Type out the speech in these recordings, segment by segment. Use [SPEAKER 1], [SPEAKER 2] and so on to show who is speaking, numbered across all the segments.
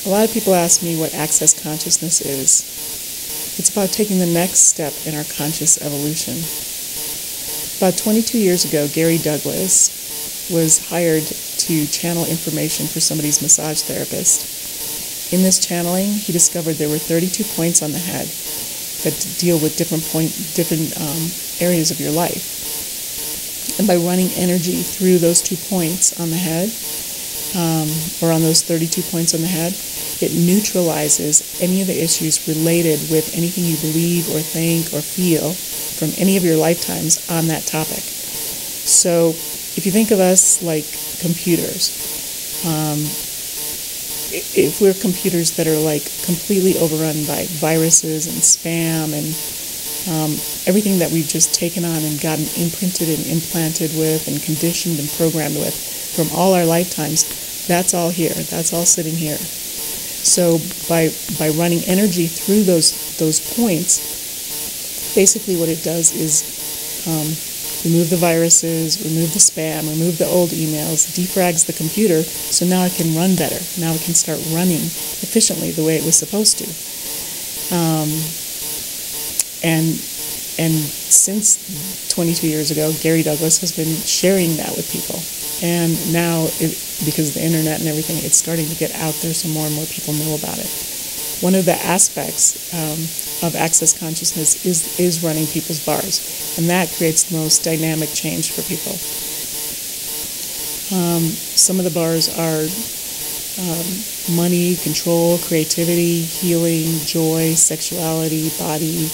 [SPEAKER 1] A lot of people ask me what access consciousness is. It's about taking the next step in our conscious evolution. About 22 years ago, Gary Douglas was hired to channel information for somebody's massage therapist. In this channeling, he discovered there were 32 points on the head that deal with different areas of your life. And by running energy through those 2 points on the head, or on those 32 points on the head, it neutralizes any of the issues related with anything you believe or think or feel from any of your lifetimes on that topic. So if you think of us like computers, if we're computers that are like completely overrun by viruses and spam and everything that we've just taken on and gotten imprinted and implanted with and conditioned and programmed with from all our lifetimes, that's all here. That's all sitting here. So by running energy through those points, basically what it does is remove the viruses, remove the spam, remove the old emails, defrags the computer, so now it can run better. Now it can start running efficiently the way it was supposed to. And since 22 years ago, Gary Douglas has been sharing that with people. And now, because of the internet and everything, it's starting to get out there so more and more people know about it. One of the aspects of access consciousness is running people's bars, and that creates the most dynamic change for people. Some of the bars are money, control, creativity, healing, joy, sexuality, body,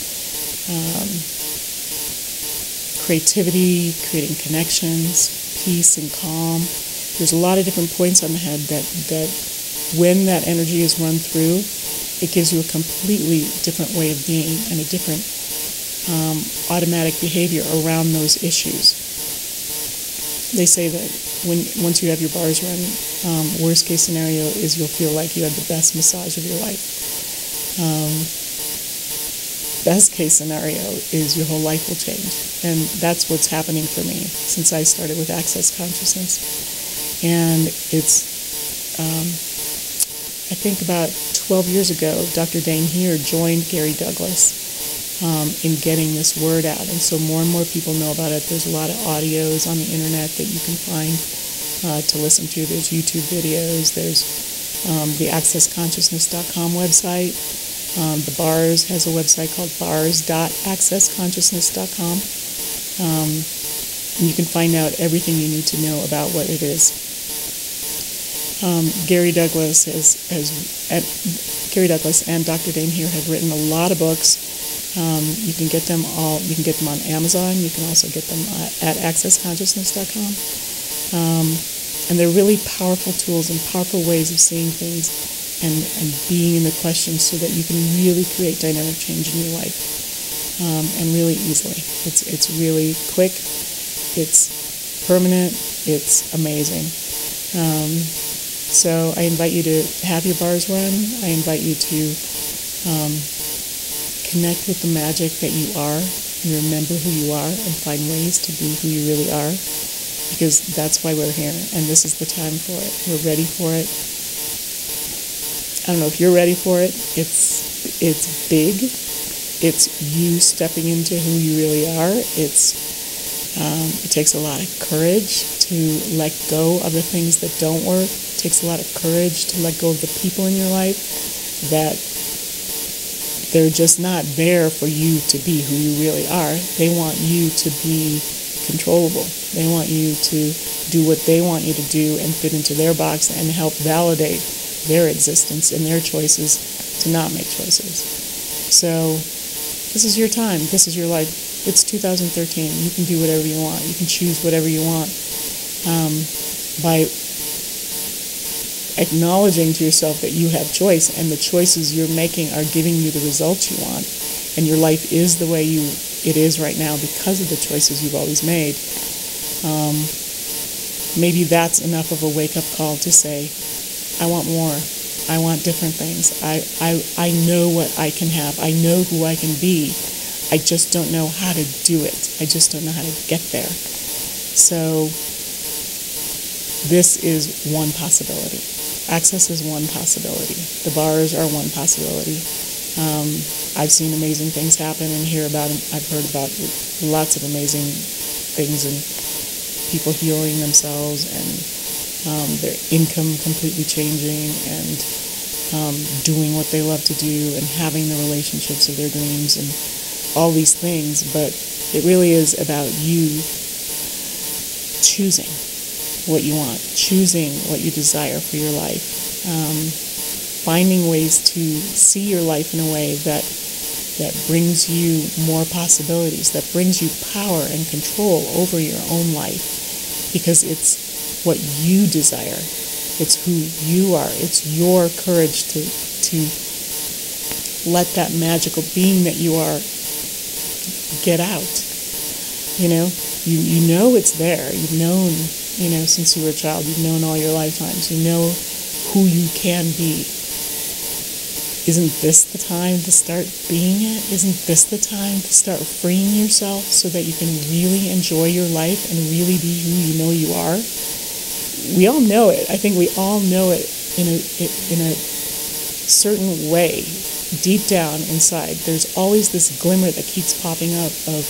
[SPEAKER 1] creativity, creating connections, peace and calm. There's a lot of different points on the head that when that energy is run through, it gives you a completely different way of being and a different automatic behavior around those issues. They say that once you have your bars run, worst case scenario is you'll feel like you had the best massage of your life. Best case scenario is your whole life will change. And that's what's happening for me since I started with Access Consciousness. And it's, I think about 12 years ago, Dr. Dane here joined Gary Douglas in getting this word out. And so more and more people know about it. There's a lot of audios on the internet that you can find to listen to. There's YouTube videos. There's the accessconsciousness.com website. The BARS has a website called bars.accessconsciousness.com. And you can find out everything you need to know about what it is. Gary Douglas Gary Douglas and Dr. Dane here have written a lot of books. You can get them all. You can get them on Amazon. You can also get them at accessconsciousness.com. And they're really powerful tools and powerful ways of seeing things and being in the questions so that you can really create dynamic change in your life and really easily. It's really quick. It's permanent. It's amazing. So I invite you to have your bars run. I invite you to connect with the magic that you are and remember who you are and find ways to be who you really are, because that's why we're here and this is the time for it. We're ready for it. I don't know if you're ready for it. It's big. It's you stepping into who you really are. It takes a lot of courage to let go of the things that don't work. It takes a lot of courage to let go of the people in your life that they're just not there for you to be who you really are. They want you to be controllable. They want you to do what they want you to do and fit into their box and help validate their existence and their choices to not make choices. So this is your time. This is your life. It's 2013. You can do whatever you want. You can choose whatever you want. By acknowledging to yourself that you have choice and the choices you're making are giving you the results you want, and your life is the way it is right now because of the choices you've always made, maybe that's enough of a wake-up call to say, I want more. I want different things. I know what I can have. I know who I can be. I just don't know how to do it. I just don't know how to get there. So this is one possibility. Access is one possibility. The bars are one possibility. I've seen amazing things happen and I've heard about lots of amazing things and people healing themselves and their income completely changing and doing what they love to do and having the relationships of their dreams and all these things. But it really is about you choosing what you want, choosing what you desire for your life, finding ways to see your life in a way that brings you more possibilities, that brings you power and control over your own life, because it's what you desire. It's who you are. It's your courage to let that magical being that you are get out. You know it's there. You've known, since you were a child. You've known all your lifetimes. You know who you can be. Isn't this the time to start being it? Isn't this the time to start freeing yourself so that you can really enjoy your life and really be who you know you are? We all know it. I think we all know it in a certain way. Deep down inside, there's always this glimmer that keeps popping up of,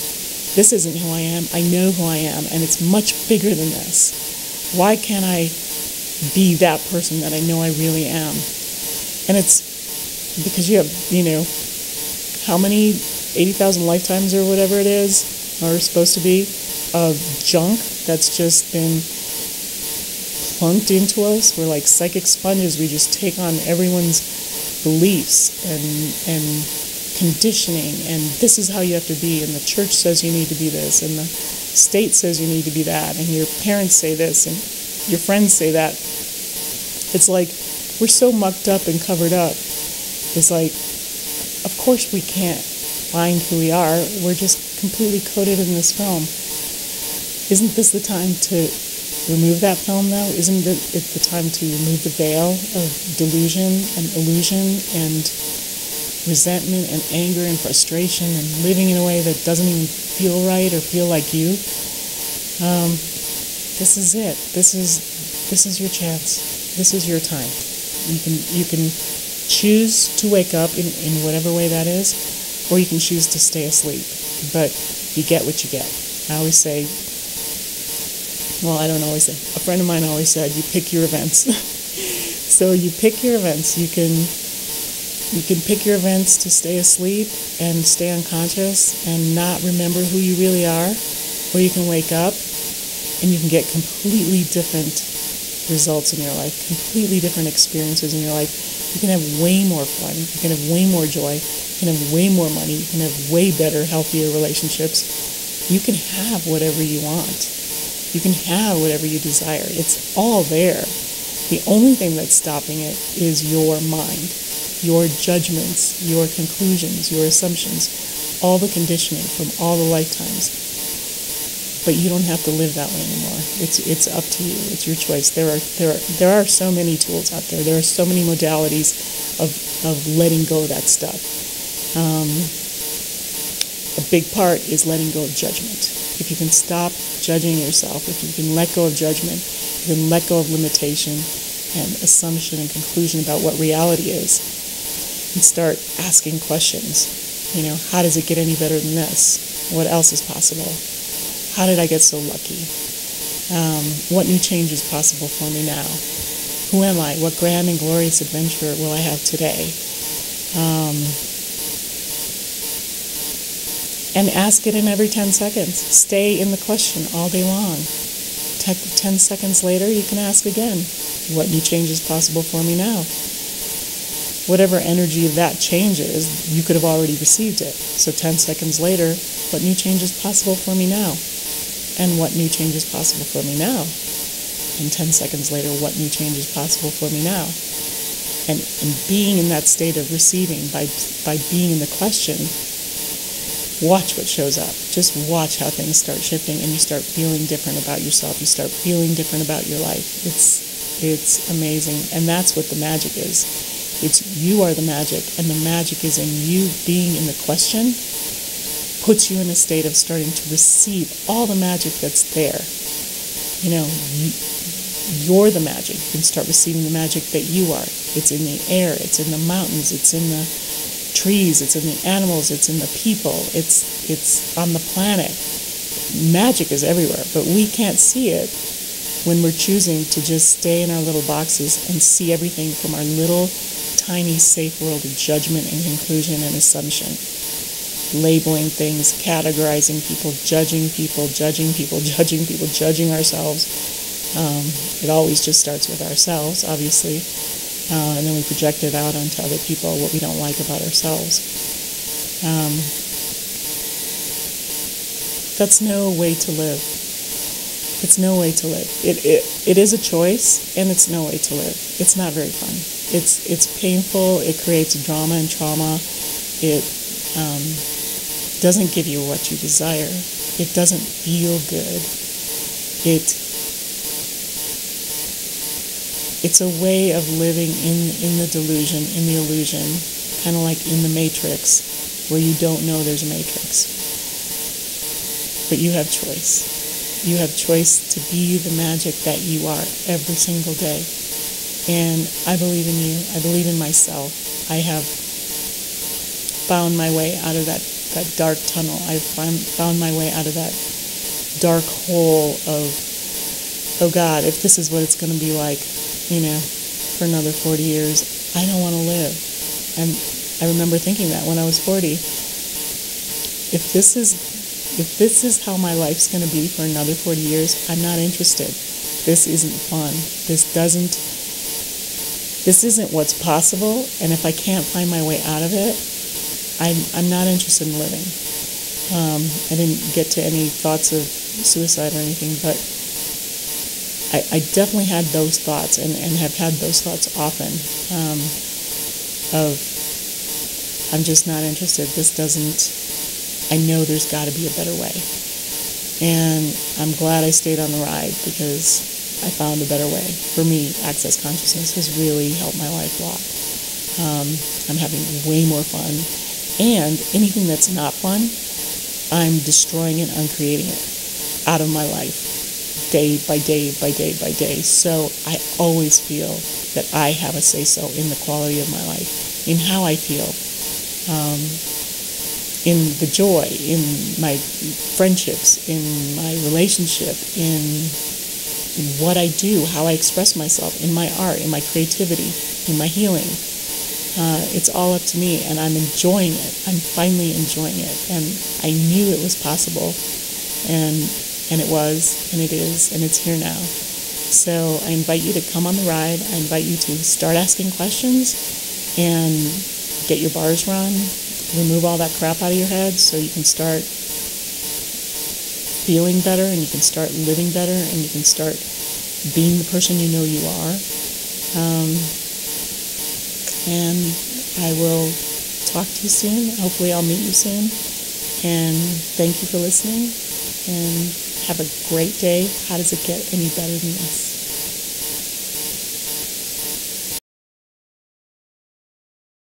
[SPEAKER 1] this isn't who I am. I know who I am, and it's much bigger than this. Why can't I be that person that I know I really am? And it's because you have, how many 80,000 lifetimes or whatever it is, are supposed to be, of junk that's just been plunked into us. We're like psychic sponges. We just take on everyone's beliefs and conditioning, and this is how you have to be, and the church says you need to be this, and the state says you need to be that, and your parents say this, and your friends say that. It's like we're so mucked up and covered up. It's like, of course we can't find who we are. We're just completely coated in this film. Isn't this the time to remove that film, though? Isn't it the time to remove the veil of delusion and illusion and resentment and anger and frustration and living in a way that doesn't even feel right or feel like you? This is it. This is your chance. This is your time. You can choose to wake up in whatever way that is, or you can choose to stay asleep. But you get what you get. I always say, well, I don't always say. A friend of mine always said, you pick your events. So you pick your events. You can pick your events to stay asleep and stay unconscious and not remember who you really are, or you can wake up and you can get completely different results in your life, completely different experiences in your life. You can have way more fun. You can have way more joy. You can have way more money. You can have way better, healthier relationships. You can have whatever you want. You can have whatever you desire. It's all there. The only thing that's stopping it is your mind, your judgments, your conclusions, your assumptions, all the conditioning from all the lifetimes. But you don't have to live that way anymore. It's up to you. It's your choice. There are so many tools out there. There are so many modalities of letting go of that stuff. A big part is letting go of judgment. If you can stop judging yourself, if you can let go of judgment, you can let go of limitation and assumption and conclusion about what reality is, and start asking questions. How does it get any better than this? What else is possible? How did I get so lucky? What new change is possible for me now? Who am I? What grand and glorious adventure will I have today? And ask it in every 10 seconds. Stay in the question all day long. 10 seconds later, you can ask again, what new change is possible for me now? Whatever energy of that change is, you could have already received it. So 10 seconds later, what new change is possible for me now? And what new change is possible for me now? And 10 seconds later, what new change is possible for me now? And being in that state of receiving, by being in the question, watch what shows up. Just watch how things start shifting and you start feeling different about yourself. You start feeling different about your life. It's amazing. And that's what the magic is. You are the magic, and the magic is in you being in the question. Puts you in a state of starting to receive all the magic that's there. you're the magic. You can start receiving the magic that you are. It's in the air, it's in the mountains, it's in the trees, it's in the animals, it's in the people, it's on the planet. Magic is everywhere, but we can't see it when we're choosing to just stay in our little boxes and see everything from our little tiny safe world of judgment and conclusion and assumption. Labeling things, categorizing people, judging people, judging people, judging people, judging ourselves. It always just starts with ourselves, obviously, and then we project it out onto other people, what we don't like about ourselves. That's no way to live. It's no way to live. It is a choice, and it's no way to live. It's not very fun. It's painful. It creates drama and trauma. It doesn't give you what you desire. It doesn't feel good. It's a way of living in the delusion, in the illusion, kind of like in the Matrix, where you don't know there's a Matrix. But you have choice. You have choice to be the magic that you are every single day. And I believe in you. I believe in myself. I have found my way out of that dark tunnel. I've found my way out of that dark hole of, oh God, if this is what it's going to be like, for another 40 years, I don't want to live. And I remember thinking that when I was 40. If this is how my life's going to be for another 40 years, I'm not interested. This isn't fun. This isn't what's possible, and if I can't find my way out of it, I'm not interested in living. I didn't get to any thoughts of suicide or anything, but I definitely had those thoughts and have had those thoughts often of I'm just not interested. I know there's got to be a better way. And I'm glad I stayed on the ride because I found a better way. For me, Access Consciousness has really helped my life a lot. I'm having way more fun. And anything that's not fun, I'm destroying it, uncreating it out of my life, day by day by day by day. So I always feel that I have a say-so in the quality of my life, in how I feel, in the joy, in my friendships, in my relationship, in what I do, how I express myself, in my art, in my creativity, in my healing. It's all up to me, and I'm enjoying it. I'm finally enjoying it, and I knew it was possible, and it was, and it is, and it's here now. So I invite you to come on the ride. I invite you to start asking questions and get your bars run. Remove all that crap out of your head so you can start feeling better, and you can start living better, and you can start being the person you know you are. And I will talk to you soon. Hopefully I'll meet you soon. And thank you for listening. And have a great day. How does it get any better than this?